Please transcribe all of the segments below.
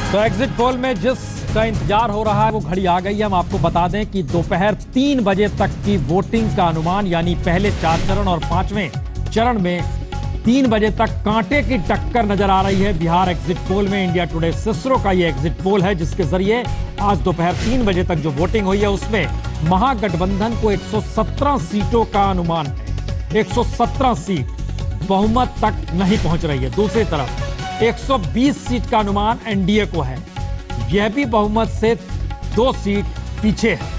तो exit poll में जिसका इंतजार हो रहा है वो घड़ी आ गई है। हम आपको बता दें कि दोपहर 3 बजे तक की वोटिंग का अनुमान, यानी पहले 4 चरण और 5वें चरण में 3 बजे तक कांटे की टक्कर नजर आ रही है बिहार एग्जिट पोल में। इंडिया टुडे सिस्रो का ये एग्जिट पोल है जिसके जरिए आज दोपहर 3 बजे तक जो वोटिंग हुई है उसमें महागठबंधन को 117 सीटों का अनुमान है। 117 सीट बहुमत तक नहीं पहुंच रही है। दूसरी तरफ 120 सीट का अनुमान एनडीए को है, यह भी बहुमत से 2 सीट पीछे है।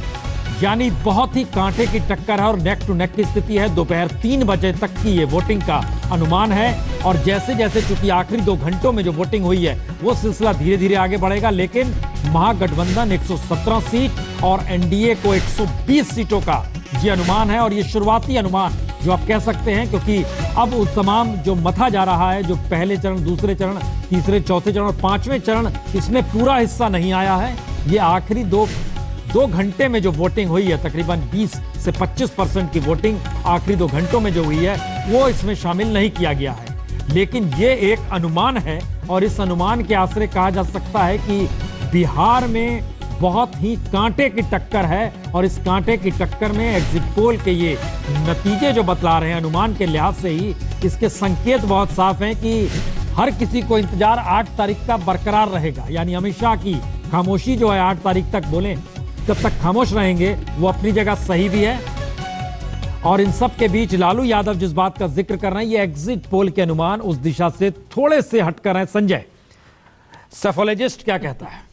यानी बहुत ही कांटे की टक्कर है और नेक टू नेक की स्थिति है। दोपहर 3 बजे तक की ये वोटिंग का अनुमान है और जैसे जैसे चूंकि आखिरी 2 घंटों में जो वोटिंग हुई है वो सिलसिला धीरे धीरे आगे बढ़ेगा, लेकिन महागठबंधन 117 सीट और एनडीए को 120 सीटों का ये अनुमान है। और ये शुरुआती अनुमान जो आप कह सकते हैं, क्योंकि अब उस तमाम जो मथा जा रहा है, जो पहले चरण, दूसरे चरण, तीसरे, चौथे चरण और 5वें चरण, इसमें पूरा हिस्सा नहीं आया है। ये आखिरी दो घंटे में जो वोटिंग हुई है, तकरीबन 20 से 25% की वोटिंग आखिरी 2 घंटों में जो हुई है वो इसमें शामिल नहीं किया गया है। लेकिन ये एक अनुमान है और इस अनुमान के आश्रय कहा जा सकता है कि बिहार में बहुत ही कांटे की टक्कर है और इस कांटे की टक्कर में एग्जिट पोल के ये नतीजे जो बतला रहे हैं अनुमान के लिहाज से ही इसके संकेत बहुत साफ हैं कि हर किसी को इंतजार 8 तारीख का बरकरार रहेगा। यानी अमित शाह की खामोशी जो है 8 तारीख तक बोले जब तक खामोश रहेंगे वो अपनी जगह सही भी है। और इन सब के बीच लालू यादव जिस बात का जिक्र कर रहे हैं, ये एग्जिट पोल के अनुमान उस दिशा से थोड़े से हटकर है। संजय, सेफोलॉजिस्ट क्या कहता है?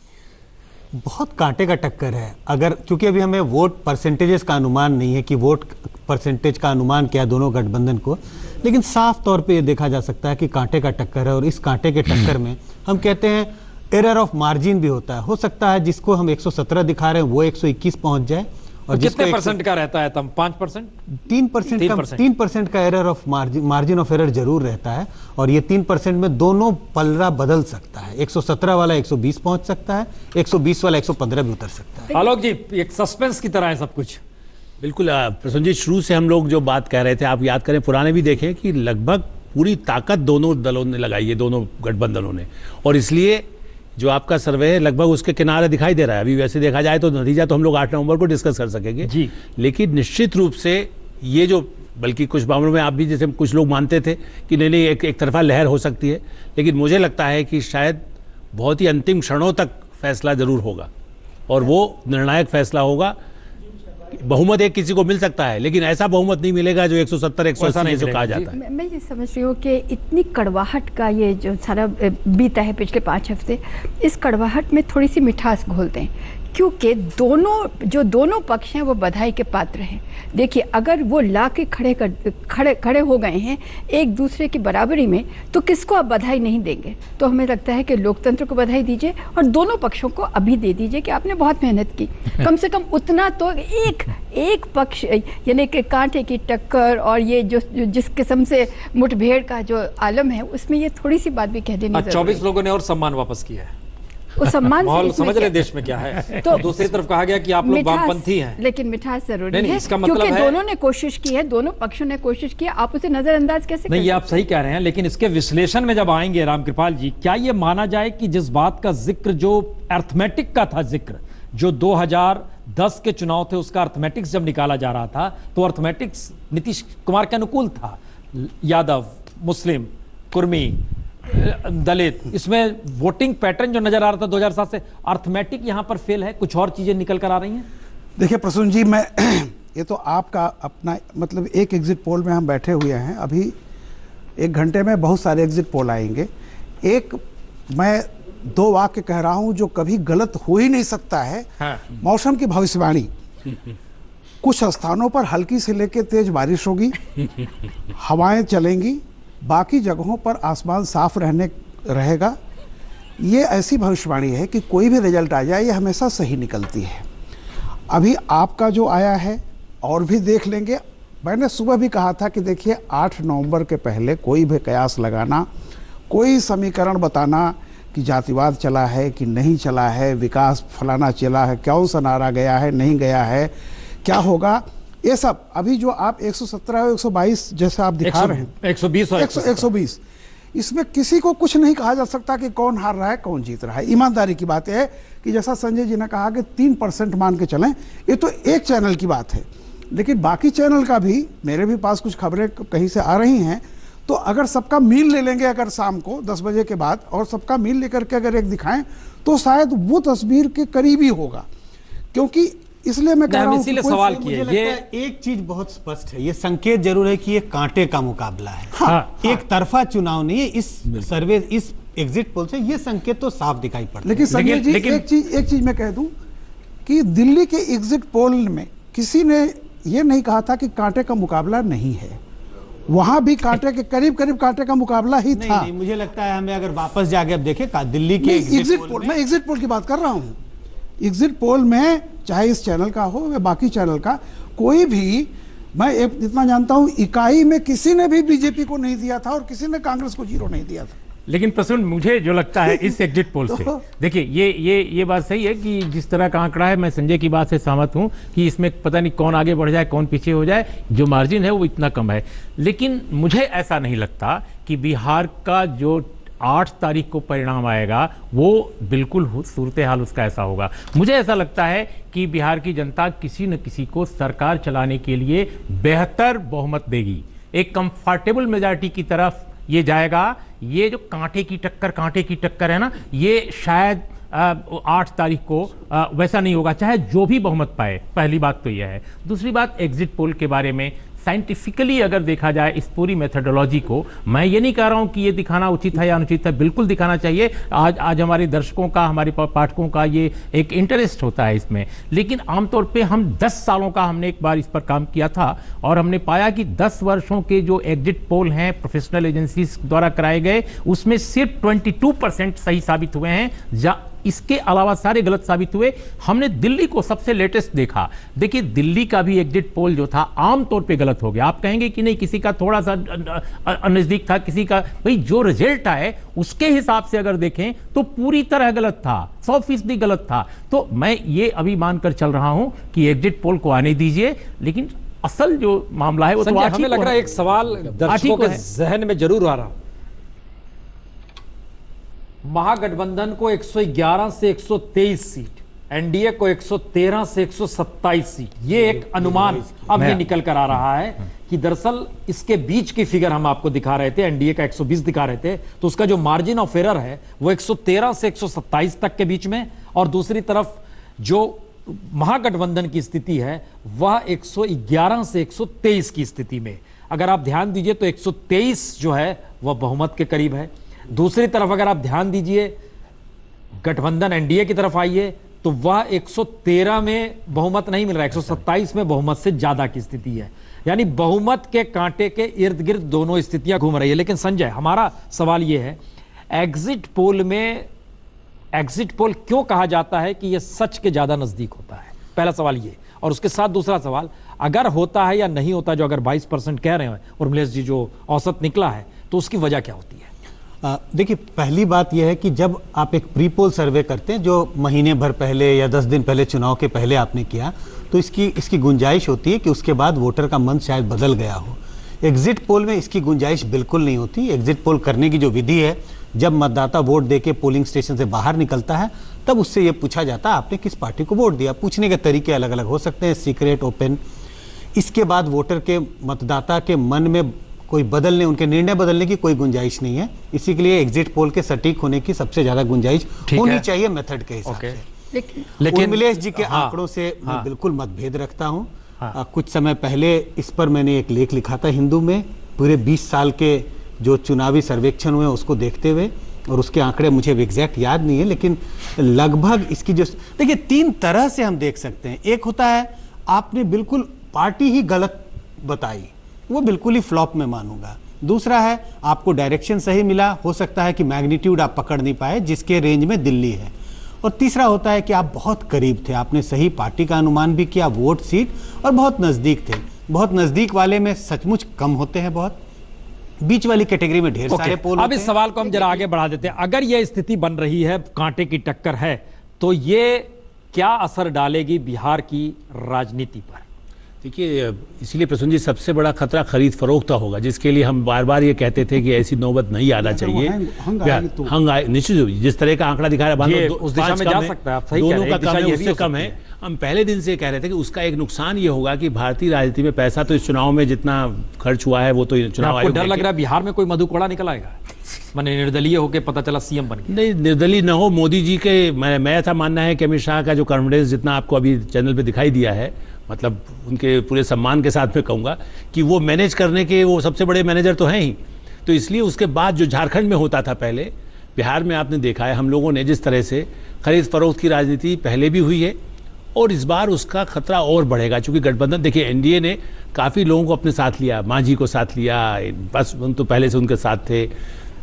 बहुत कांटे का टक्कर है। अगर क्योंकि अभी हमें वोट परसेंटेजेस का अनुमान नहीं है कि वोट परसेंटेज का अनुमान क्या है दोनों गठबंधन को, लेकिन साफ तौर पे ये देखा जा सकता है कि कांटे का टक्कर है। और इस कांटे के टक्कर में हम कहते हैं एरर ऑफ मार्जिन भी होता है। हो सकता है जिसको हम 117 दिखा रहे हैं वो 121 पहुंच जाए। और कितने परसेंट का रहता है तब? 5%? 3% का error of margin of error जरूर रहता है। और ये 3% में दोनों पलड़ा बदल सकता है। 117 वाला 120 पहुंच सकता है, 120 वाला 115 भी उतर सकता है। आलोक जी, एक सस्पेंस की तरह है सब कुछ। बिल्कुल प्रसन्न जी, शुरू से हम लोग जो बात कह रहे थे, आप याद करें पुराने भी देखें कि लगभग पूरी ताकत दोनों दलों ने लगाई है, दोनों गठबंधनों ने। और इसलिए जो आपका सर्वे है लगभग उसके किनारे दिखाई दे रहा है। अभी वैसे देखा जाए तो नतीजा तो हम लोग 8 नवंबर को डिस्कस कर सकेंगे जी, लेकिन निश्चित रूप से ये जो, बल्कि कुछ मामलों में आप भी जैसे कुछ लोग मानते थे कि नहीं एक तरफा लहर हो सकती है, लेकिन मुझे लगता है कि शायद बहुत ही अंतिम क्षणों तक फैसला जरूर होगा और वो निर्णायक फैसला होगा। बहुमत एक किसी को मिल सकता है लेकिन ऐसा बहुमत नहीं मिलेगा जो 170 180 जो कहा जाता है। मैं ये समझ रही हूँ कि इतनी कड़वाहट का ये जो सारा बीता है पिछले 5 हफ्ते, इस कड़वाहट में थोड़ी सी मिठास घोल दें, क्योंकि दोनों पक्ष हैं वो बधाई के पात्र हैं। देखिए, अगर वो ला के खड़े हो गए हैं एक दूसरे की बराबरी में, तो किसको आप बधाई नहीं देंगे? तो हमें लगता है कि लोकतंत्र को बधाई दीजिए और दोनों पक्षों को अभी दे दीजिए कि आपने बहुत मेहनत की। कम से कम उतना तो एक पक्ष, यानी कि कांटे की टक्कर और ये जो जिस किस्म से मुठभेड़ का जो आलम है उसमें ये थोड़ी सी बात भी कह देनी जरूरी है। 24 लोगों ने और सम्मान वापस किया है। उस सम्मान माहौल समझ रहे देश में क्या है। तो दूसरी तरफ कहा गया कि आप लोग वामपंथी हैं, लेकिन मिठास जरूरी है, इसका मतलब क्योंकि है दोनों ने कोशिश की है, दोनों पक्षों ने कोशिश की है। आप उसे नजरअंदाज कैसे नहीं? ये आप सही कह रहे हैं, लेकिन इसके विश्लेषण में जब आएंगे रामकृपाल जी, क्या ये माना जाए कि जिस बात का जिक्र, जो अर्थमेटिक का था जिक्र, जो 2010 के चुनाव थे उसका अर्थमेटिक्स जब निकाला जा रहा था तो अर्थमेटिक्स नीतीश कुमार के अनुकूल था। यादव, मुस्लिम, कुर्मी, दलित, इसमें वोटिंग पैटर्न जो नजर आ रहा था 2007 से, अर्थमेटिक यहां पर फेल है, कुछ और चीजें निकल कर आ रही हैं। देखिए प्रसून जी, मैं ये तो आपका अपना मतलब एक एग्जिट पोल में हम बैठे हुए हैं, अभी 1 घंटे में बहुत सारे एग्जिट पोल आएंगे। एक मैं 2 वाक्य कह रहा हूं जो कभी गलत हो ही नहीं सकता है। हाँ। मौसम की भविष्यवाणी, कुछ स्थानों पर हल्की से लेकर तेज बारिश होगी, हवाएं चलेंगी, बाकी जगहों पर आसमान साफ रहेगा। ये ऐसी भविष्यवाणी है कि कोई भी रिजल्ट आ जाए ये हमेशा सही निकलती है। अभी आपका जो आया है और भी देख लेंगे। मैंने सुबह भी कहा था कि देखिए 8 नवंबर के पहले कोई भी कयास लगाना, कोई समीकरण बताना कि जातिवाद चला है कि नहीं चला है, विकास फलाना चला है, कौन सा नारा गया है नहीं गया है, क्या होगा, ये सब अभी जो आप 117 और 122 जैसे आप दिखा रहे हैं, 120 और 120, इसमें किसी को कुछ नहीं कहा जा सकता कि कौन हार रहा है कौन जीत रहा है। ईमानदारी की बात है कि जैसा संजय जी ने कहा कि 3% मान के चलें, ये तो एक चैनल की बात है, लेकिन बाकी चैनल का भी, मेरे भी पास कुछ खबरें कहीं से आ रही हैं, तो अगर सबका मील ले लेंगे अगर शाम को 10 बजे के बाद और सबका मील लेकर के अगर एक दिखाएं तो शायद वो तस्वीर के करीब ही होगा। क्योंकि इसलिए मैं कह रहा हूं इसीलिए कि सवाल मुझे किए लगता ये है एक चीज बहुत स्पष्ट है, ये संकेत जरूर है कि ये कांटे का मुकाबला है। हाँ, एक तरफा चुनाव नहीं है। इस सर्वे, इस एग्जिट पोल से ये संकेत तो साफ दिखाई पड़ता है। लेकिन संजय जी एक चीज मैं कह दूं कि दिल्ली के एग्जिट पोल में किसी ने ये नहीं कहा था कि कांटे का मुकाबला नहीं है, वहां भी कांटे के करीब करीब कांटे का मुकाबला ही था। नहीं, मुझे लगता है हमें अगर वापस जाके अब देखें दिल्ली के एग्जिट पोल, मैं एग्जिट पोल की बात कर रहा हूं। एग्जिट पोल में चाहे इस चैनल का हो या बाकी चैनल का, कोई भी, मैं इतना जानता हूं इकाई में किसी ने भी बीजेपी को नहीं दिया था और किसी ने कांग्रेस को 0 नहीं दिया था। लेकिन प्रसून, मुझे जो लगता है इस एग्जिट पोल से, देखिए ये बात सही है कि जिस तरह का आंकड़ा है, मैं संजय की बात से सहमत हूं कि इसमें पता नहीं कौन आगे बढ़ जाए कौन पीछे हो जाए, जो मार्जिन है वो इतना कम है। लेकिन मुझे ऐसा नहीं लगता कि बिहार का जो 8 तारीख को परिणाम आएगा वो बिल्कुल सूरत हाल उसका ऐसा होगा। मुझे ऐसा लगता है कि बिहार की जनता किसी न किसी को सरकार चलाने के लिए बेहतर बहुमत देगी, एक कंफर्टेबल मेजॉरिटी की तरफ ये जाएगा। ये जो कांटे की टक्कर है ना, ये शायद 8 तारीख को वैसा नहीं होगा, चाहे जो भी बहुमत पाए। पहली बात तो यह है। दूसरी बात, एग्जिट पोल के बारे में साइंटिफिकली अगर देखा जाए इस पूरी मेथोडोलॉजी को, मैं ये नहीं कह रहा हूं कि ये दिखाना उचित है या अनुचित है, बिल्कुल दिखाना चाहिए। आज हमारे दर्शकों का, हमारे पाठकों का ये एक इंटरेस्ट होता है इसमें। लेकिन आमतौर पे हम 10 सालों का हमने एक बार इस पर काम किया था और हमने पाया कि 10 वर्षों के जो एग्जिट पोल हैं प्रोफेशनल एजेंसीज द्वारा कराए गए, उसमें सिर्फ 22% सही साबित हुए हैं, इसके अलावा सारे गलत साबित हुए। हमने दिल्ली को सबसे लेटेस्ट देखा, देखिए दिल्ली का भी एग्जिट पोल जो था आमतौर पे गलत हो गया। आप कहेंगे कि नहीं, किसी का थोड़ा सा नजदीक था, किसी का, भाई जो रिजल्ट आए उसके हिसाब से अगर देखें तो पूरी तरह गलत था, 100% गलत था। तो मैं ये अभी मानकर चल रहा हूं कि एग्जिट पोल को आने दीजिए, लेकिन असल जो मामला है वो तो हमें लग रहा है एक सवाल दर्शकों के जहन में जरूर आ रहा। महागठबंधन को 111 से 123 सीट, एनडीए को 113 से 127 सीट, ये एक अनुमान अब ये निकल कर आ रहा है कि दरअसल इसके बीच की फिगर हम आपको दिखा रहे थे, एनडीए का 120 दिखा रहे थे, तो उसका जो मार्जिन ऑफ एरर है वो 113 से 127 तक के बीच में, और दूसरी तरफ जो महागठबंधन की स्थिति है वह 111 से 123 की स्थिति में। अगर आप ध्यान दीजिए तो 123 जो है वह बहुमत के करीब है। दूसरी तरफ अगर आप ध्यान दीजिए गठबंधन एनडीए की तरफ आइए तो वह 113 में बहुमत नहीं मिल रहा है, 127 में बहुमत से ज्यादा की स्थिति है। यानी बहुमत के कांटे के इर्द गिर्द दोनों स्थितियां घूम रही है। लेकिन संजय, हमारा सवाल यह है, एग्जिट पोल क्यों कहा जाता है कि यह सच के ज्यादा नजदीक होता है? पहला सवाल ये, और उसके साथ दूसरा सवाल, अगर होता है या नहीं होता, जो अगर 22% कह रहे हैं और उर्मिलेश जी जो औसत निकला है, तो उसकी वजह क्या होती है? देखिए, पहली बात यह है कि जब आप एक प्री पोल सर्वे करते हैं जो महीने भर पहले या 10 दिन पहले चुनाव के पहले आपने किया, तो इसकी गुंजाइश होती है कि उसके बाद वोटर का मन शायद बदल गया हो। एग्जिट पोल में इसकी गुंजाइश बिल्कुल नहीं होती। एग्जिट पोल करने की जो विधि है, जब मतदाता वोट देके पोलिंग स्टेशन से बाहर निकलता है तब उससे ये पूछा जाता है आपने किस पार्टी को वोट दिया। पूछने के तरीके अलग अलग हो सकते हैं, सीक्रेट, ओपन। इसके बाद वोटर के, मतदाता के मन में कोई बदलने, उनके निर्णय बदलने की कोई गुंजाइश नहीं है। इसी के लिए एग्जिट पोल के सटीक होने की सबसे ज्यादा गुंजाइश होनी चाहिए मेथड के हिसाब से। लेकिन उर्मिलेश जी के आंकड़ों से मैं बिल्कुल मतभेद रखता हूं। कुछ समय पहले इस पर मैंने एक लेख लिखा था हिंदू में, पूरे 20 साल के जो चुनावी सर्वेक्षण हुए उसको देखते हुए, और उसके आंकड़े मुझे एग्जैक्ट याद नहीं है, लेकिन लगभग इसकी जो, देखिए 3 तरह से हम देख सकते हैं। एक होता है आपने बिल्कुल पार्टी ही गलत बताई, वो बिल्कुल ही फ्लॉप में मानूंगा। दूसरा है आपको डायरेक्शन सही मिला, हो सकता है कि मैग्नीट्यूड आप पकड़ नहीं पाए जिसके रेंज में दिल्ली है। और तीसरा होता है कि आप बहुत करीब थे, आपने सही पार्टी का अनुमान भी किया, वोट, सीट, और बहुत नजदीक थे। बहुत नजदीक वाले में सचमुच कम होते हैं, बहुत बीच वाली कैटेगरी में ढेर सारे पोल अब इस सवाल को हम जरा आगे बढ़ा देते हैं। अगर यह स्थिति बन रही है, कांटे की टक्कर है, तो ये क्या असर डालेगी बिहार की राजनीति पर? देखिए, इसीलिए प्रसून जी सबसे बड़ा खतरा खरीद फरोख्त का होगा, जिसके लिए हम बार बार ये कहते थे कि ऐसी नौबत नहीं आना चाहिए। हंग आए निश्चित रूप से, जिस तरह का आंकड़ा दिखा रहा है उस दिशा में जा सकता है, आप सही कह रहे हैं, दोनों का कम है, ये भी उससे हो कम सकती है। हम पहले दिन से कह रहे थे कि उसका एक नुकसान ये होगा कि भारतीय राजनीति में पैसा तो इस चुनाव में जितना खर्च हुआ है वो तो चुनाव आपको आयोग डर लग रहा है बिहार में कोई मधु कोड़ा निकल आएगा, माने निर्दलीय होकर पता चला सीएम बन गया? नहीं, निर्दलीय न हो, मोदी जी के मैं ऐसा मानना है कि अमित शाह का जो कॉन्फिडेंस जितना आपको अभी चैनल पे दिखाई दिया है, मतलब उनके पूरे सम्मान के साथ मैं कहूँगा कि वो मैनेज करने के वो सबसे बड़े मैनेजर तो हैं ही। तो इसलिए उसके बाद जो झारखंड में होता था पहले, बिहार में आपने देखा है हम लोगों ने जिस तरह से खरीद फरोख्त की राजनीति पहले भी हुई है और इस बार उसका खतरा और बढ़ेगा, क्योंकि गठबंधन, देखिए एनडीए ने काफ़ी लोगों को अपने साथ लिया, मांझी को साथ लिया, बस उन तो पहले से उनके साथ थे।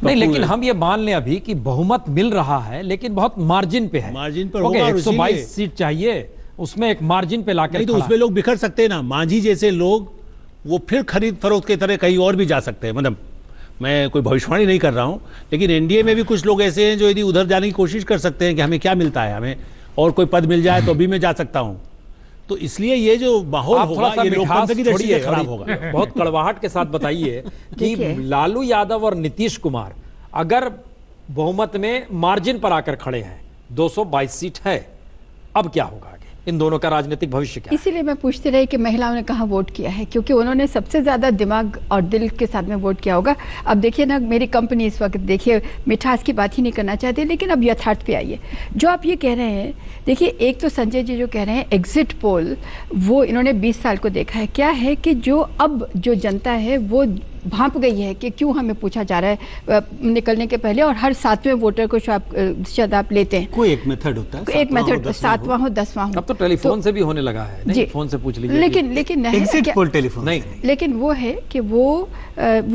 नहीं, लेकिन हम ये मान लें अभी कि बहुमत मिल रहा है लेकिन बहुत मार्जिन पे है। मार्जिन पर ओके, होगा और 122 इसीलिए- सीट चाहिए, उसमें एक मार्जिन पे लाकर नहीं तो उसमें लोग बिखर सकते हैं ना, मांझी जैसे लोग वो फिर खरीद फरोख्त की तरह कहीं और भी जा सकते हैं। मतलब मैं कोई भविष्यवाणी नहीं कर रहा हूं, लेकिन एनडीए में भी कुछ लोग ऐसे हैं जो यदि उधर जाने की कोशिश कर सकते हैं कि हमें क्या मिलता है, हमें और कोई पद मिल जाए तो भी मैं जा सकता हूं। तो इसलिए ये जो माहौल आप थोड़ा होगा सा ये मिठास लोकतंत्र की दृष्टि से छोड़िए, खराब होगा। बहुत कड़वाहट के साथ बताइए कि देखिए। लालू यादव और नीतीश कुमार अगर बहुमत में मार्जिन पर आकर खड़े हैं, 222 सीट है, अब क्या होगा आगे? इन दोनों का राजनीतिक भविष्य क्या है? इसीलिए मैं पूछती रही कि महिलाओं ने कहाँ वोट किया है, क्योंकि उन्होंने सबसे ज़्यादा दिमाग और दिल के साथ में वोट किया होगा। अब देखिए ना, मेरी कंपनी इस वक्त, देखिए मिठास की बात ही नहीं करना चाहती, लेकिन अब यथार्थ पे आइए। जो आप ये कह रहे हैं, देखिए एक तो संजय जी जो कह रहे हैं एग्जिट पोल, वो इन्होंने 20 साल को देखा है। क्या है कि जो अब जो जनता है वो भांप गई है कि क्यों हमें पूछा जा रहा है निकलने के पहले, और हर 7वें वोटर को शायद आप लेते हैं। कोई एक मेथड होता है, एक मेथड 7वां हो 10वां हो। अब तो टेलीफोन से भी होने लगा है, नहीं? जी। फोन से पूछ लीजिए। लेकिन नहीं, एग्जिट क्या- पोल टेलीफोन नहीं, लेकिन वो है कि वो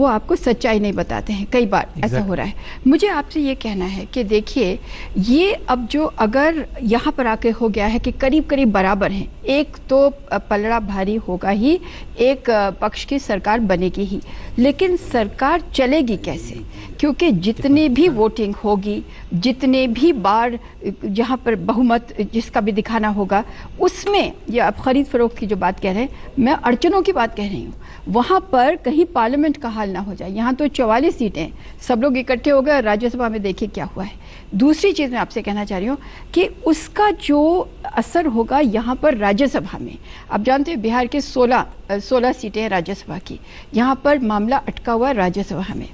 आपको सच्चाई नहीं बताते हैं, कई बार ऐसा हो रहा है। मुझे आपसे ये कहना है कि देखिए, ये अब जो अगर यहाँ पर आके हो गया है कि करीब करीब बराबर हैं, एक तो पलड़ा भारी होगा ही, एक पक्ष की सरकार बनेगी ही, लेकिन सरकार चलेगी कैसे? क्योंकि जितनी भी वोटिंग होगी, जितने भी बार जहाँ पर बहुमत जिसका भी दिखाना होगा, उसमें ये आप खरीद फरोख्त की जो बात कह रहे हैं, मैं अड़चनों की बात कह रही हूँ, वहाँ पर कहीं पार्लियामेंट का हाल ना हो जाए। यहाँ तो 44 सीटें, सब लोग इकट्ठे हो गए, राज्यसभा में देखिए क्या हुआ है। दूसरी चीज़ मैं आपसे कहना चाह रही हूँ कि उसका जो असर होगा यहाँ पर राज्यसभा में, आप जानते हैं बिहार के 16 सीटें हैं राज्यसभा की, यहाँ पर मामला अटका हुआ है राज्यसभा में।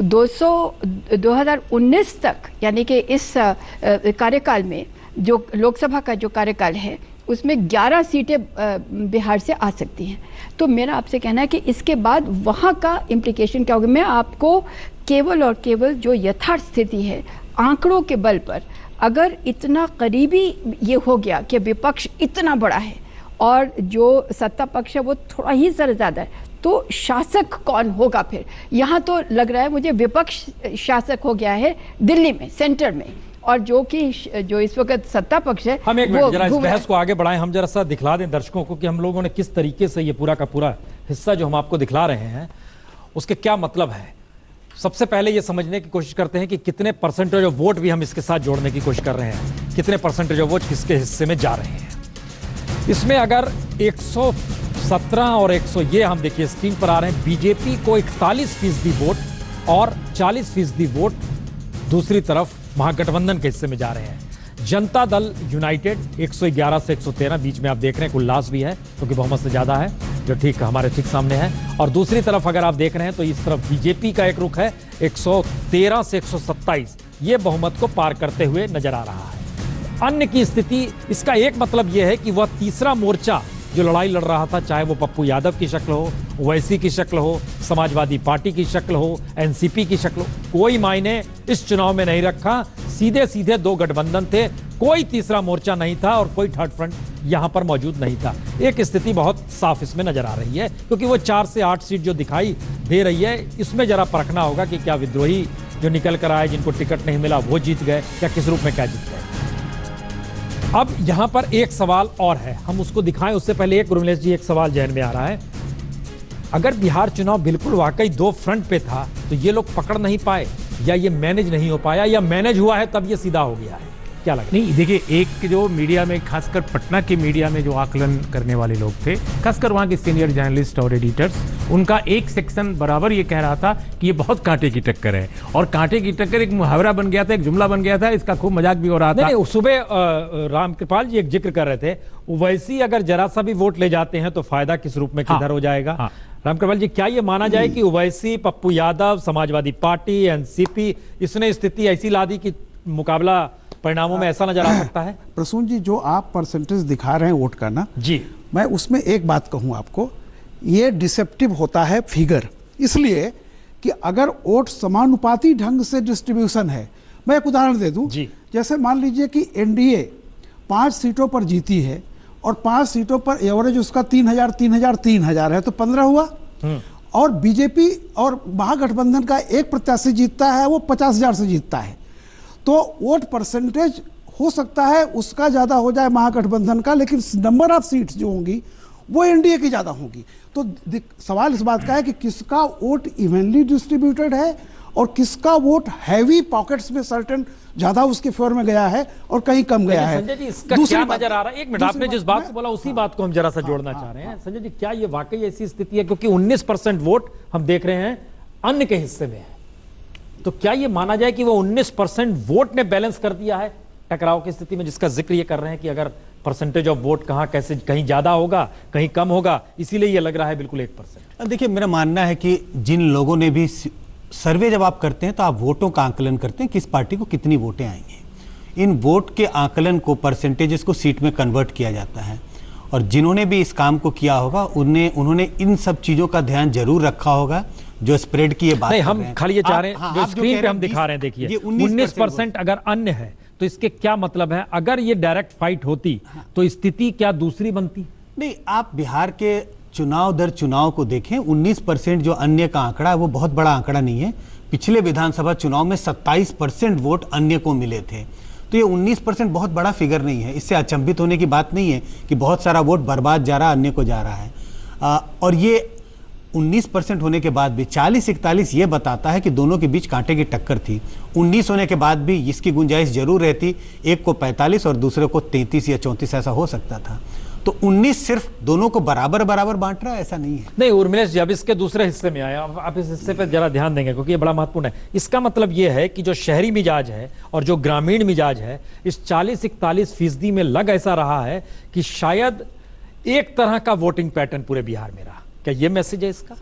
2019 तक, यानी कि इस कार्यकाल में, जो लोकसभा का जो कार्यकाल है, उसमें 11 सीटें बिहार से आ सकती हैं। तो मेरा आपसे कहना है कि इसके बाद वहाँ का इम्प्लीकेशन क्या होगा। मैं आपको केवल और केवल जो यथार्थ स्थिति है, आंकड़ों के बल पर, अगर इतना करीबी ये हो गया कि विपक्ष इतना बड़ा है और जो सत्ता पक्ष है वो थोड़ा ही ज़्यादा है, तो शासक कौन होगा फिर? यहाँ तो लग रहा है मुझे विपक्ष शासक हो गया है दिल्ली में, सेंटर में, और जो इस वक्त सत्ता पक्ष है हम एक वो मिनट जरा इस घूम रहा है। बहस को आगे बढ़ाएं। हम जरा सा दिखला दें दर्शकों को कि हम लोगों ने किस तरीके से ये पूरा का पूरा हिस्सा जो हम आपको दिखला रहे हैं उसके क्या मतलब है। सबसे पहले ये समझने की कोशिश करते हैं कि कितने परसेंटेज ऑफ वोट भी हम इसके साथ जोड़ने की कोशिश कर रहे हैं, कितने परसेंटेज ऑफ वोट किसके हिस्से में जा रहे हैं। इसमें अगर 117 और 100 ये हम देखिए स्क्रीन पर आ रहे हैं, बीजेपी को 41% वोट और 40% वोट दूसरी तरफ महागठबंधन के हिस्से में जा रहे हैं। जनता दल यूनाइटेड 111 से 113, बीच में आप देख रहे हैं उल्लास भी है क्योंकि बहुमत से ज्यादा है, जो ठीक हमारे ठीक सामने है। और दूसरी तरफ अगर आप देख रहे हैं तो इस तरफ बीजेपी का एक रुख है 113 से 127, ये बहुमत को पार करते हुए नजर आ रहा है। अन्य की स्थिति, इसका एक मतलब यह है कि वह तीसरा मोर्चा जो लड़ाई लड़ रहा था, चाहे वो पप्पू यादव की शक्ल हो, ओवैसी की शक्ल हो, समाजवादी पार्टी की शक्ल हो, एनसीपी की शक्ल हो, कोई मायने इस चुनाव में नहीं रखा। सीधे सीधे दो गठबंधन थे, कोई तीसरा मोर्चा नहीं था और कोई थर्ड फ्रंट यहां पर मौजूद नहीं था। एक स्थिति बहुत साफ इसमें नजर आ रही है, क्योंकि वो 4 से 8 सीट जो दिखाई दे रही है, इसमें जरा परखना होगा कि क्या विद्रोही जो निकल कर आए, जिनको टिकट नहीं मिला, वो जीत गए या किस रूप में क्या जीत गए। अब यहां पर एक सवाल और है, हम उसको दिखाएं उससे पहले एक गुरुमलेश जी, एक सवाल जहन में आ रहा है। अगर बिहार चुनाव बिल्कुल वाकई दो फ्रंट पे था तो ये लोग पकड़ नहीं पाए, या ये मैनेज नहीं हो पाया, या मैनेज हुआ है तब ये सीधा हो गया है? क्या लगता है? नहीं देखिए, एक जो मीडिया में खासकर पटना के मीडिया में जो आकलन करने वाले लोग थे, खासकर वहाँ के सीनियर जर्नलिस्ट और एडिटर्स, उनका एक सेक्शन बराबर ये कह रहा था कि ये बहुत कांटे की टक्कर है, और कांटे की टक्कर एक मुहावरा बन गया था, एक जुमला बन गया था, इसका खूब मजाक भी हो रहा था। नहीं, सुबह रामकृपाल जी एक जिक्र कर रहे थे, ओवैसी अगर जरा सा भी वोट ले जाते हैं तो फायदा किस रूप में किधर हो जाएगा। रामकृपाल जी, क्या ये माना जाए कि ओवैसी, पप्पू यादव, समाजवादी पार्टी, एनसीपी, इसने स्थिति ऐसी ला दी कि मुकाबला परिणामों में ऐसा नजर आ सकता है? प्रसून जी, जो आप परसेंटेज दिखा रहे हैं वोट का ना जी, मैं उसमें एक बात कहूं आपको, ये डिसेप्टिव होता है फिगर, इसलिए कि अगर वोट समानुपाती ढंग से डिस्ट्रीब्यूशन है। मैं एक उदाहरण दे दूं, जी। जैसे मान लीजिए कि एनडीए 5 सीटों पर जीती है और 5 सीटों पर एवरेज उसका 3000 है, तो 15 हुआ। और बीजेपी और महागठबंधन का एक प्रत्याशी जीतता है, वो 50,000 से जीतता है, तो वोट परसेंटेज हो सकता है उसका ज़्यादा हो जाए महागठबंधन का, लेकिन नंबर ऑफ सीट्स जो होंगी वो एनडीए की ज़्यादा होंगी। तो सवाल इस बात का है कि किसका वोट इवनली डिस्ट्रीब्यूटेड है और किसका वोट हैवी पॉकेट्स में सर्टेन ज़्यादा उसके फेवर में गया है और कहीं कम गया है। संजय जी, इसका क्या नजर आ रहा है? एक मिनट, आपने जिस बात को बोला उसी बात को हम जरा सा जोड़ना चाह रहे हैं। संजय जी, क्या ये वाकई ऐसी स्थिति है, क्योंकि 19% वोट हम देख रहे हैं अन्य के हिस्से में है, तो क्या ये माना जाए कि वो 19% वोट ने बैलेंस कर दिया है टकराव की स्थिति में, जिसका जिक्र ये कर रहे हैं कि अगर परसेंटेज ऑफ वोट कहां कैसे, कहीं ज्यादा होगा कहीं कम होगा, इसीलिए ये लग रहा है बिल्कुल 1%? देखिए, मेरा मानना है कि जिन लोगों ने भी सर्वे जब आप करते हैं तो आप वोटों का आंकलन करते हैं, किस पार्टी को कितनी वोटें आएंगी। इन वोट के आंकलन को, परसेंटेजेस को सीट में कन्वर्ट किया जाता है, और जिन्होंने भी इस काम को किया होगा उन्होंने इन सब चीज़ों का ध्यान जरूर रखा होगा। जो स्प्रेड की ये बात नहीं, हम खाली ये चाह रहे हैं, जो स्क्रीन पे हम दिखा रहे हैं, देखिए 19% अगर अन्य है तो इसके क्या मतलब है? अगर ये डायरेक्ट फाइट होती तो स्थिति क्या दूसरी बनती? नहीं, आप बिहार के चुनाव दर चुनाव को देखें, 19% जो अन्य का आंकड़ा है वो बहुत बड़ा आंकड़ा नहीं है। पिछले विधानसभा चुनाव में 27% वोट अन्य को मिले थे, तो ये 19% बहुत बड़ा फिगर नहीं है। इससे अचंभित होने की बात नहीं है कि बहुत सारा वोट बर्बाद जा रहा, अन्य को जा रहा है। और ये 19% होने के बाद भी 40-41 ये बताता है कि दोनों के बीच कांटे की टक्कर थी। 19 होने के बाद भी इसकी गुंजाइश जरूर रहती, एक को 45 और दूसरे को 33 या 34 ऐसा हो सकता था। तो 19 सिर्फ दोनों को बराबर बराबर बांट रहा है, ऐसा नहीं है। नहीं उर्मिलेश जी, अब इसके दूसरे हिस्से में आया, आप इस हिस्से पे जरा ध्यान देंगे क्योंकि ये बड़ा महत्वपूर्ण है। इसका मतलब ये है कि जो शहरी मिजाज है और जो ग्रामीण मिजाज है, इस 40-41% में लग ऐसा रहा है कि शायद एक तरह का वोटिंग पैटर्न पूरे बिहार में रहा। क्या ये मैसेज है इसका?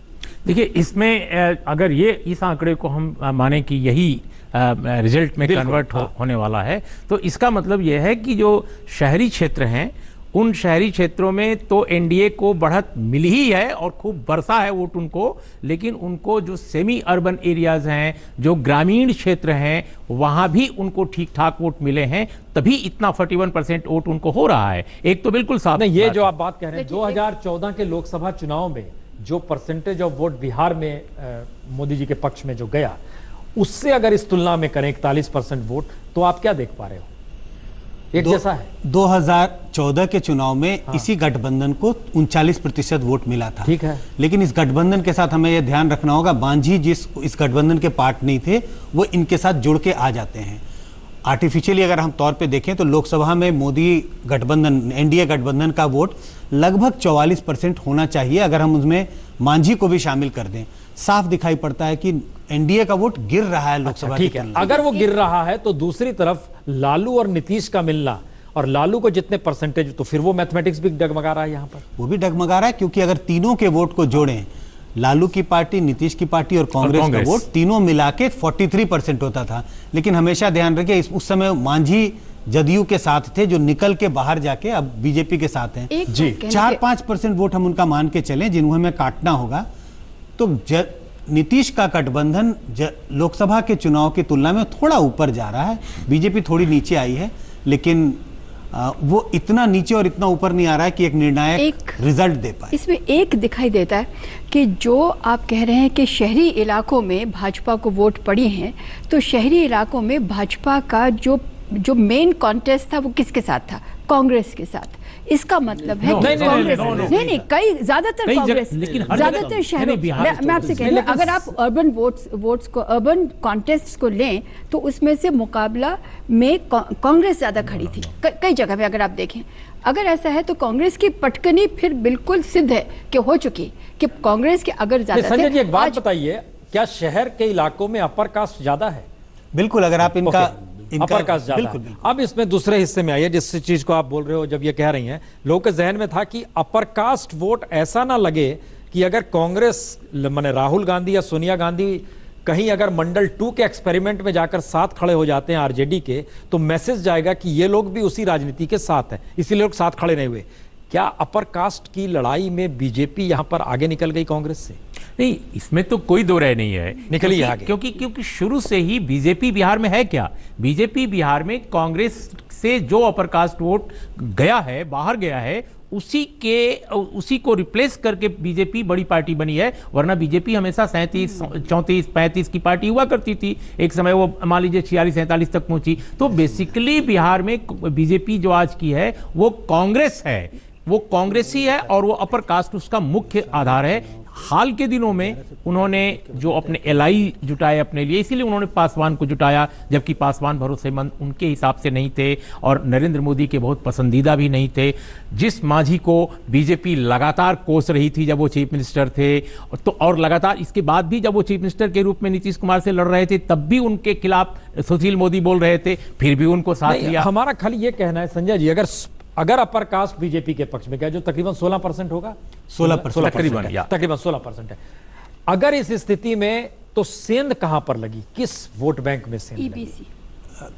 देखिए, इसमें अगर ये इस आंकड़े को हम माने कि यही रिजल्ट में कन्वर्ट होने वाला है, तो इसका मतलब यह है कि जो शहरी क्षेत्र हैं, उन शहरी क्षेत्रों में तो एनडीए को बढ़त मिली ही है और खूब बरसा है वोट उनको, लेकिन उनको जो सेमी अर्बन एरियाज हैं, जो ग्रामीण क्षेत्र हैं, वहां भी उनको ठीक ठाक वोट मिले हैं, तभी इतना 41% वोट उनको हो रहा है। एक तो बिल्कुल साफ नहीं, ये जो आप बात कह रहे हैं, 2014 के लोकसभा चुनाव में जो परसेंटेज ऑफ वोट बिहार में मोदी जी के पक्ष में जो गया, उससे अगर इस तुलना में करें 41% वोट, तो आप क्या देख पा रहे हो? एक जैसा है। 2014 के चुनाव में इसी गठबंधन को 39% वोट मिला था। ठीक है, लेकिन इस गठबंधन के साथ हमें यह ध्यान रखना होगा, मांझी जिस इस गठबंधन के पार्ट नहीं थे, वो इनके साथ जुड़ के आ जाते हैं। आर्टिफिशियली अगर हम तौर पे देखें तो लोकसभा में मोदी गठबंधन, एनडीए गठबंधन का वोट लगभग 44% होना चाहिए। अगर हम उसमें मांझी को भी शामिल कर दें, साफ दिखाई पड़ता है कि एनडीए का वोट गिर रहा है लोकसभा। ठीक है, अगर वो गिर रहा है तो दूसरी तरफ लालू और नीतीश का मिलना, और लालू को जितने परसेंटेज, तो फिर वो मैथमेटिक्स भी डगमगा रहा है यहाँ पर। वो भी डगमगा रहा है, क्योंकि अगर तीनों के वोट को जोड़ें, लालू की पार्टी, नीतीश की पार्टी और कांग्रेस का वोट, तीनों मिला के 43% होता था। लेकिन हमेशा ध्यान रखिए, उस समय मांझी जदयू के साथ थे, जो निकल के बाहर जाके अब बीजेपी के साथ हैं। जी, 4-5% वोट हम उनका मान के चलें, जिन्हें हमें काटना होगा। तो नीतीश का गठबंधन लोकसभा के चुनाव की तुलना में थोड़ा ऊपर जा रहा है, बीजेपी थोड़ी नीचे आई है, लेकिन वो इतना नीचे और इतना ऊपर नहीं आ रहा है कि एक निर्णायक रिजल्ट दे पाए। इसमें एक दिखाई देता है कि जो आप कह रहे हैं कि शहरी इलाकों में भाजपा को वोट पड़ी हैं, तो शहरी इलाकों में भाजपा का जो मेन कॉन्टेस्ट था वो किसके साथ था? कांग्रेस के साथ। इसका मतलब है कि नहीं, नहीं, कांग्रेस नहीं, नहीं, नहीं कई ज्यादातर कई जगह- कांग्रेस लेकिन हर ज्यादातर जगह- शहरों नहीं, बिहार मैं आपसे कह रही हूँ, अगर आप अर्बन वोट्स को अर्बन कॉन्टेस्ट को लें तो उसमें से मुकाबला में कांग्रेस ज्यादा खड़ी थी कई जगह पे अगर आप देखें। अगर ऐसा है तो कांग्रेस की पटकनी फिर बिल्कुल सिद्ध है कि हो चुकी कि कांग्रेस के अगर ज्यादा संजय जी एक बात आज- बताइए, क्या शहर के इलाकों में अपर कास्ट ज्यादा है? बिल्कुल, अगर आप इनका अपर कास्ट ज्यादा बिल्कुल, है। बिल्कुल। अब इसमें दूसरे हिस्से में आइए, जिस चीज को आप बोल रहे हो, जब ये कह रही हैं, लोगों के जहन में था कि अपर कास्ट वोट ऐसा ना लगे कि अगर कांग्रेस माने राहुल गांधी या सोनिया गांधी कहीं अगर मंडल 2 के एक्सपेरिमेंट में जाकर साथ खड़े हो जाते हैं आरजेडी के, तो मैसेज जाएगा कि ये लोग भी उसी राजनीति के साथ हैं, इसीलिए लोग साथ खड़े नहीं हुए। क्या अपर कास्ट की लड़ाई में बीजेपी यहां पर आगे निकल गई कांग्रेस से? नहीं, इसमें तो कोई दो राय नहीं है। निकलिए क्योंकि- आगे। क्योंकि शुरू से ही बीजेपी बिहार में है क्या? बीजेपी बिहार में कांग्रेस से जो अपर कास्ट वोट गया है, बाहर गया है, उसी को रिप्लेस करके बीजेपी बड़ी पार्टी बनी है। वरना बीजेपी हमेशा 37, 34, 35 की पार्टी हुआ करती थी। एक समय वो मान लीजिए 46, 47 तक पहुंची। तो बेसिकली बिहार में बीजेपी जो आज की है वो कांग्रेस है, वो कांग्रेस ही है और वो अपर कास्ट उसका मुख्य आधार है। हाल के दिनों में उन्होंने जो अपने एलआई जुटाए अपने लिए, इसीलिए उन्होंने पासवान को जुटाया, जबकि पासवान भरोसेमंद उनके हिसाब से नहीं थे और नरेंद्र मोदी के बहुत पसंदीदा भी नहीं थे। जिस मांझी को बीजेपी लगातार कोस रही थी जब वो चीफ मिनिस्टर थे, तो और लगातार इसके बाद भी जब वो चीफ मिनिस्टर के रूप में नीतीश कुमार से लड़ रहे थे, तब भी उनके खिलाफ सुशील मोदी बोल रहे थे, फिर भी उनको साथ नहीं, लिया। हमारा खाली ये कहना है संजय जी, अगर अपर कास्ट बीजेपी के पक्ष में क्या, जो तकरीबन 16% होगा, 16% तकरीबन, है, या। तकरीबन 16% है। अगर इस स्थिति में तो सेंध कहां पर लगी? किस वोट बैंक में सेंध लगी? ईबीसी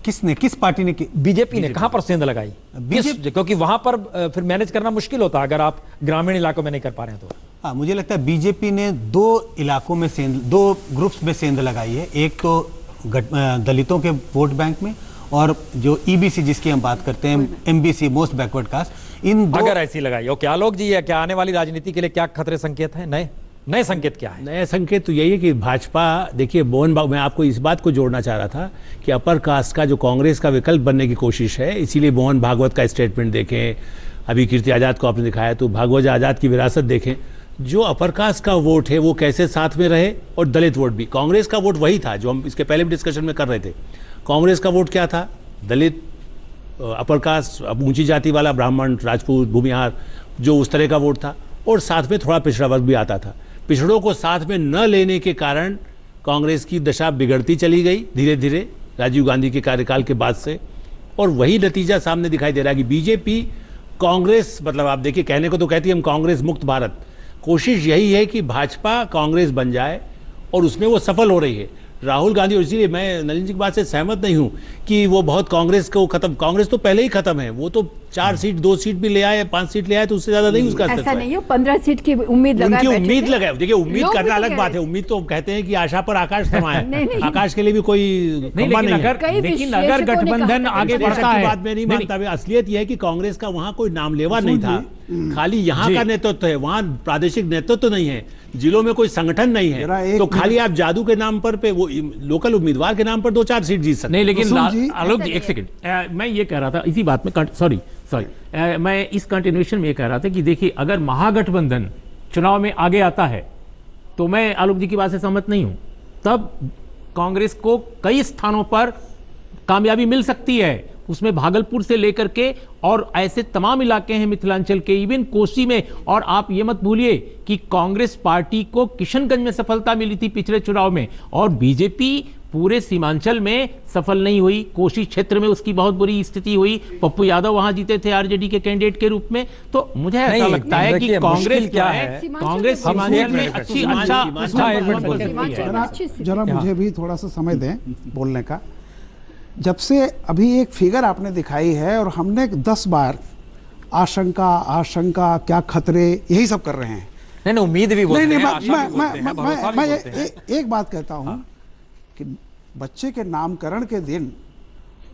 किसने, किस पार्टी ने बीजेपी ने कहां पर सेंध लगाई? क्योंकि वहां पर फिर मैनेज करना मुश्किल होता है अगर आप ग्रामीण इलाकों में नहीं कर पा रहे हैं तो। हाँ, मुझे लगता है बीजेपी ने 2 इलाकों में दो ग्रुप्स में सेंध लगाई है। एक तो दलितों के वोट बैंक में, और जो ईबीसी जिसकी हम बात करते हैं, एमबीसी मोस्ट बैकवर्ड कास्ट, इन दो अगर ऐसी लगाई हो, क्या लोग जी, या क्या आने वाली राजनीति के लिए क्या खतरे संकेत हैं? नए संकेत क्या है? नया संकेत तो यही है कि भाजपा, देखिए मोहन बाबू, मैं आपको इस बात को जोड़ना चाह रहा था कि अपर कास्ट का जो कांग्रेस का विकल्प बनने की कोशिश है, इसीलिए मोहन भागवत का स्टेटमेंट देखें, अभी कीर्ति आजाद को आपने दिखाया, तो भागवत आजाद की विरासत देखें। जो अपर कास्ट का वोट है वो कैसे साथ में रहे, और दलित वोट भी। कांग्रेस का वोट वही था जो हम इसके पहले भी डिस्कशन में कर रहे थे। कांग्रेस का वोट क्या था? दलित, अपर कास्ट, ऊंची जाति वाला, ब्राह्मण, राजपूत, भूमिहार, जो उस तरह का वोट था, और साथ में थोड़ा पिछड़ा वर्ग भी आता था। पिछड़ों को साथ में न लेने के कारण कांग्रेस की दशा बिगड़ती चली गई धीरे धीरे राजीव गांधी के कार्यकाल के बाद से, और वही नतीजा सामने दिखाई दे रहा है कि बीजेपी कांग्रेस, मतलब आप देखिए, कहने को तो कहती है हम कांग्रेस मुक्त भारत, कोशिश यही है कि भाजपा कांग्रेस बन जाए, और उसमें वो सफल हो रही है। राहुल गांधी, और इसीलिए मैं नलिन जी की बात से सहमत नहीं हूं कि वो बहुत कांग्रेस को खत्म, कांग्रेस तो पहले ही खत्म है। वो तो 4 सीट, 2 सीट भी ले आए, 5 सीट ले आए, तो उससे ज्यादा नहीं उसका ऐसा अस्तित्व है। नहीं हो, 15 सीट की उम्मीद लगाए उनकी बैठे उम्मीद थे। लगाए, देखिए उम्मीद लोग भी करना तो अलग कह बात रहे है। उम्मीद तो कहते हैं कि आशा पर आकाश थमाए, नहीं। आकाश के लिए भी कोई नहीं, खंभा लेकिन नहीं है। अगर कई लेकिन विश्लेषकों अगर ने कहा गठबंधन था कि आगे विश्लेषक बढ़ता की है, बात मैं नहीं मानता। असलियत यह है कि कांग्रेस का वहां कोई नाम लेवा नहीं था, खाली यहाँ जी। का नेतृत्व है, वहां प्रादेशिक नेतृत्व नहीं है, जिलों में कोई संगठन नहीं जरा है, एक तो खाली आप जादू के नाम पर पे वो लोकल उम्मीदवार के नाम पर 2-4 सीट जीत सकते नहीं, लेकिन कुसुम जी, आलोक जी, एक सेकंड, मैं ये कह रहा था इसी बात में, सॉरी मैं इस कंटिन्यूएशन में ये कह रहा था कि देखिए, अगर महागठबंधन चुनाव में आगे आता है तो मैं आलोक जी की बात से सहमत नहीं हूं, तब कांग्रेस को कई स्थानों पर कामयाबी मिल सकती है। उसमें भागलपुर से लेकर के और ऐसे तमाम इलाके हैं मिथिलांचल के, इवन कोसी में। और आप ये मत भूलिए कि कांग्रेस पार्टी को किशनगंज में सफलता मिली थी पिछले चुनाव में, और बीजेपी पूरे सीमांचल में सफल नहीं हुई। कोसी क्षेत्र में उसकी बहुत बुरी स्थिति हुई, पप्पू यादव वहां जीते थे आरजेडी के कैंडिडेट के रूप में। तो मुझे ऐसा नहीं, लगता है कि देखिए, कांग्रेस मुश्किल क्या क्या है, है, सीमांचल कांग्रेस में सीमांचल में सीमांचल अच्छी में अच्छा सीमांचल में परफॉर्म करती है। सीमांचल में अच्छी स्थिति। जरा मुझे भी थोड़ा सा समय दें बोलने का। जब से अभी एक फिगर आपने दिखाई है और हमने 10 बार आशंका क्या खतरे यही सब कर रहे हैं। नहीं, उम्मीद भी बोलते नहीं हैं, नहीं, आशा भी बोलते हैं, भरोसा भी मैं बोलते हैं। एक बात कहता हूं कि बच्चे के नामकरण के दिन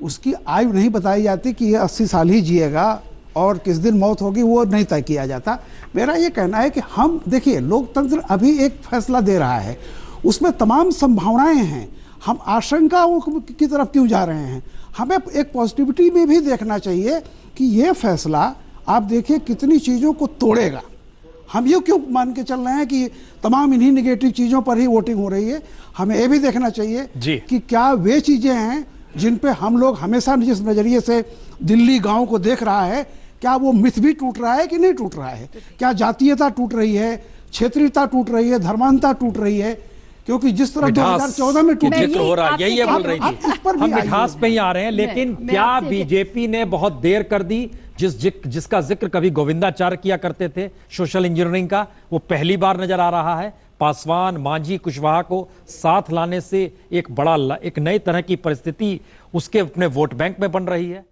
उसकी आयु नहीं बताई जाती कि ये 80 साल ही जिएगा और किस दिन मौत होगी वो नहीं तय किया जाता। मेरा ये कहना है कि हम देखिए, लोकतंत्र अभी एक फैसला दे रहा है, उसमें तमाम संभावनाएं हैं। हम आशंकाओं की तरफ क्यों जा रहे हैं? हमें एक पॉजिटिविटी में भी देखना चाहिए कि ये फैसला आप देखिए कितनी चीज़ों को तोड़ेगा। हम ये क्यों मान के चल रहे हैं कि तमाम इन्हीं निगेटिव चीज़ों पर ही वोटिंग हो रही है? हमें ये भी देखना चाहिए जी। कि क्या वे चीज़ें हैं जिन पे हम लोग हमेशा जिस नज़रिए से दिल्ली गांव को देख रहा है, क्या वो मिथ भी टूट रहा है कि नहीं टूट रहा है? क्या जातीयता टूट रही है, क्षेत्रीयता टूट रही है, धर्मांता टूट रही है? क्योंकि जिस तरह 2014 में टूटी, जिक्र हो रहा है, यही बोल रही आप थी। इस पर भी हम आइए। मिठास पे ही आ रहे हैं, लेकिन मैं क्या आपसे- बीजेपी ने बहुत देर कर दी? जिसका जिक्र कभी गोविंदाचार्य किया करते थे, सोशल इंजीनियरिंग का, वो पहली बार नजर आ रहा है। पासवान, मांझी, कुशवाहा को साथ लाने से एक नई तरह की परिस्थिति उसके अपने वोट बैंक में बन रही है।